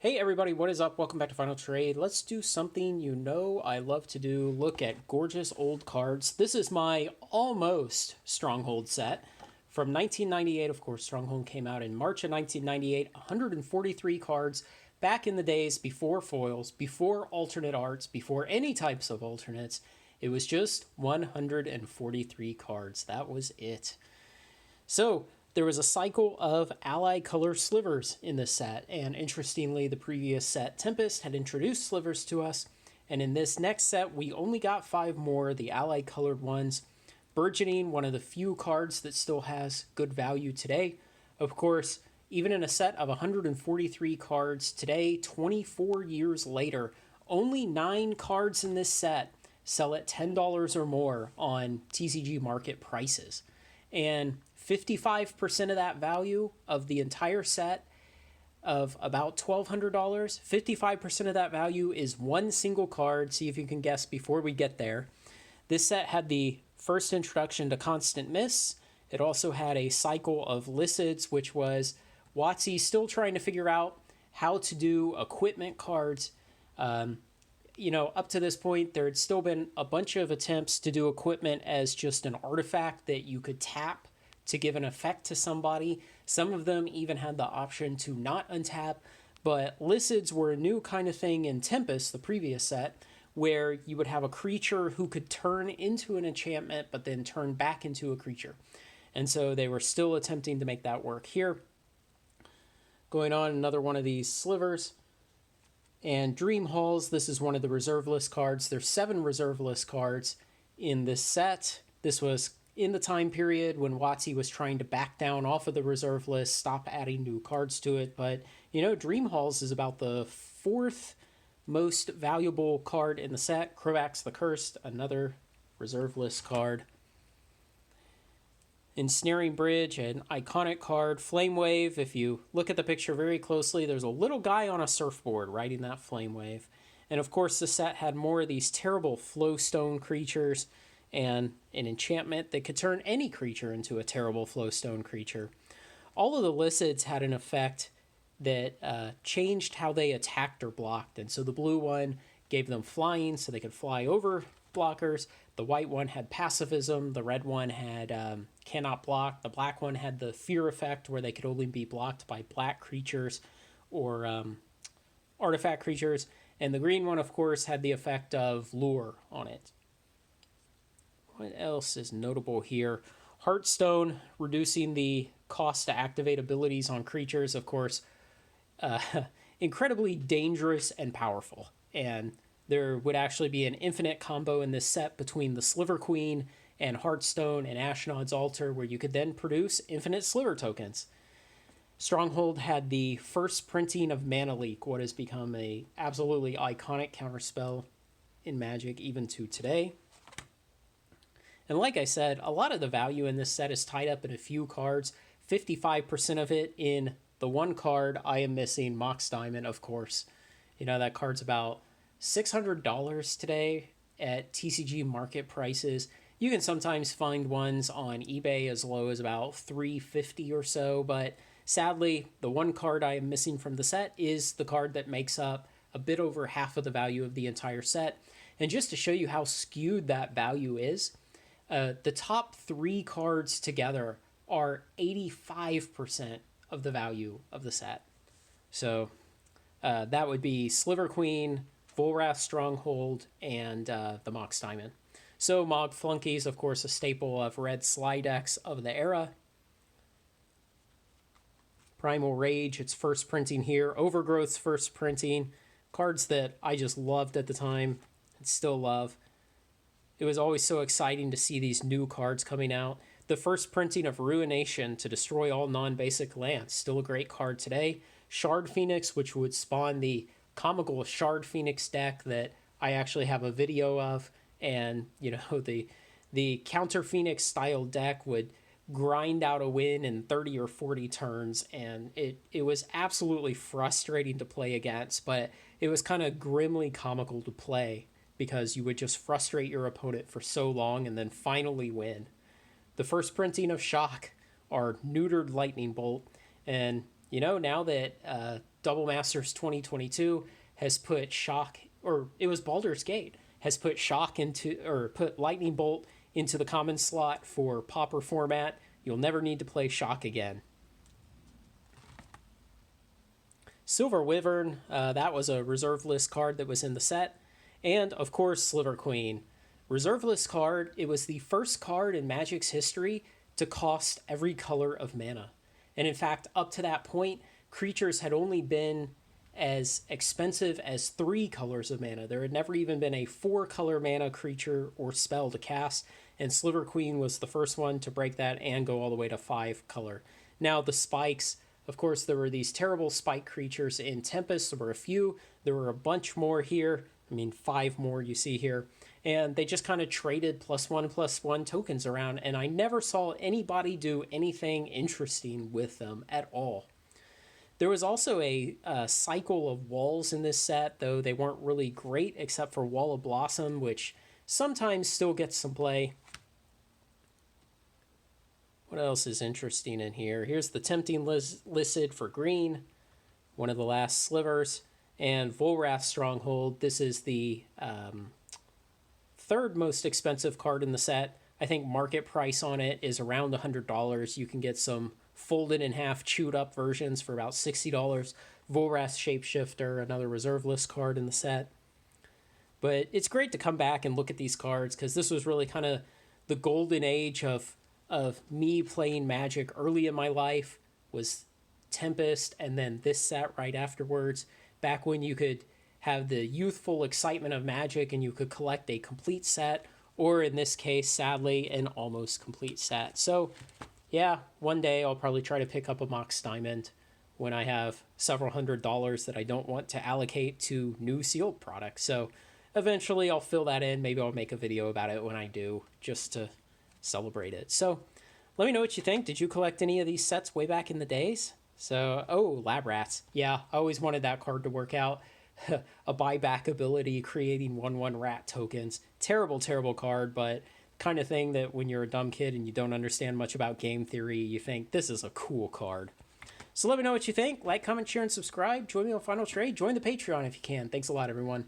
Hey everybody, what is up? Welcome back to Final Trade. Let's do something you know I love to do. Look at gorgeous old cards. This is my almost Stronghold set from 1998. Of course, Stronghold came out in March of 1998. 143 cards back in the days before foils, before alternate arts, before any types of alternates. It was just 143 cards. That was it. So there was a cycle of ally color slivers in this set, and interestingly, the previous set, Tempest, had introduced slivers to us, and in this next set, we only got 5 more, the ally colored ones. Burgeoning, one of the few cards that still has good value today. Of course, even in a set of 143 cards today, 24 years later, only 9 cards in this set sell at $10 or more on TCG market prices. And 55% of that value of the entire set of about $1,200, 55% of that value is one single card. See if you can guess before we get there. This set had the first introduction to Constant Miss. It also had a cycle of Lycids, which was WotC still trying to figure out how to do equipment cards. Up to this point, there had still been a bunch of attempts to do equipment as just an artifact that you could tap to give an effect to somebody. Some of them even had the option to not untap, but Lycids were a new kind of thing in Tempest, the previous set, where you would have a creature who could turn into an enchantment, but then turn back into a creature. And so they were still attempting to make that work here. Going on, another one of these slivers. And Dream Halls, this is one of the reserve list cards. There's 7 reserve list cards in this set. This was in the time period when WotC was trying to back down off of the reserve list, stop adding new cards to it. But, Dream Halls is about the 4th most valuable card in the set. Crovax the Cursed, another reserve list card. Ensnaring Bridge, an iconic card. Flame Wave, if you look at the picture very closely, there's a little guy on a surfboard riding that Flame Wave. And of course, the set had more of these terrible Flowstone creatures and an enchantment that could turn any creature into a terrible Flowstone creature. All of the Lycids had an effect that changed how they attacked or blocked. And so the blue one gave them flying so they could fly over blockers. The white one had pacifism. The red one had cannot block. The black one had the fear effect where they could only be blocked by black creatures or artifact creatures. And the green one, of course, had the effect of lure on it. What else is notable here? Heartstone, reducing the cost to activate abilities on creatures, of course, incredibly dangerous and powerful. And there would actually be an infinite combo in this set between the Sliver Queen and Heartstone and Ashnod's Altar, where you could then produce infinite Sliver tokens. Stronghold had the first printing of Mana Leak, what has become a absolutely iconic counterspell in Magic even to today. And like I said, a lot of the value in this set is tied up in a few cards. 55% of it in the one card I am missing, Mox Diamond, of course. That card's about $600 today at TCG market prices. You can sometimes find ones on eBay as low as about $350 or so, but sadly, the one card I am missing from the set is the card that makes up a bit over half of the value of the entire set. And just to show you how skewed that value is, the top 3 cards together are 85% of the value of the set. So that would be Sliver Queen, Volrath Stronghold, and the Mox Diamond. So Mog Flunkies, of course, a staple of red slide decks of the era. Primal Rage, its first printing here. Overgrowth's first printing. Cards that I just loved at the time and still love. It was always so exciting to see these new cards coming out. The first printing of Ruination to destroy all non-basic lands. Still a great card today. Shard Phoenix, which would spawn the comical Shard Phoenix deck that I actually have a video of. And, the counter Phoenix style deck would grind out a win in 30 or 40 turns. And it was absolutely frustrating to play against, but it was kind of grimly comical to play, because you would just frustrate your opponent for so long and then finally win. The first printing of Shock, our neutered Lightning Bolt, and You know, now that Double Masters 2022 has put Shock, or it was Baldur's Gate, has put Shock into, or put Lightning Bolt into the common slot for Pauper format, you'll never need to play Shock again. Silver Wyvern, that was a reserve list card that was in the set. And, of course, Sliver Queen. Reserve list card, it was the first card in Magic's history to cost every color of mana. And in fact, up to that point, creatures had only been as expensive as 3 colors of mana. There had never even been a 4-color mana creature or spell to cast, and Sliver Queen was the first one to break that and go all the way to 5-color. Now, the spikes, of course, there were these terrible spike creatures in Tempest. There were a few. There were a bunch more here. I mean, 5 more you see here. And they just kind of traded +1/+1 tokens around, and I never saw anybody do anything interesting with them at all. There was also a cycle of walls in this set, though they weren't really great except for Wall of Blossom, which sometimes still gets some play. What else is interesting in here? Here's the Tempting Licid for green, one of the last slivers, and Volrath Stronghold. This is the third most expensive card in the set. I think market price on it is around $100. You can get some folded in half, chewed up versions for about $60. Volrath Shapeshifter, another reserve list card in the set. But it's great to come back and look at these cards because this was really kind of the golden age of me playing Magic early in my life. Was Tempest and then this set right afterwards, back when you could have the youthful excitement of Magic and you could collect a complete set, or in this case, sadly, an almost complete set. So yeah, one day I'll probably try to pick up a Mox Diamond when I have several $100s that I don't want to allocate to new sealed products. So eventually I'll fill that in. Maybe I'll make a video about it when I do, just to celebrate it. So let me know what you think. Did you collect any of these sets way back in the days? So, oh, Lab Rats. Yeah, I always wanted that card to work out. A buyback ability, creating 1/1 rat tokens. Terrible, terrible card, but kind of thing that when you're a dumb kid and you don't understand much about game theory, you think, this is a cool card. So let me know what you think. Like, comment, share, and subscribe. Join me on Final Trade. Join the Patreon if you can. Thanks a lot, everyone.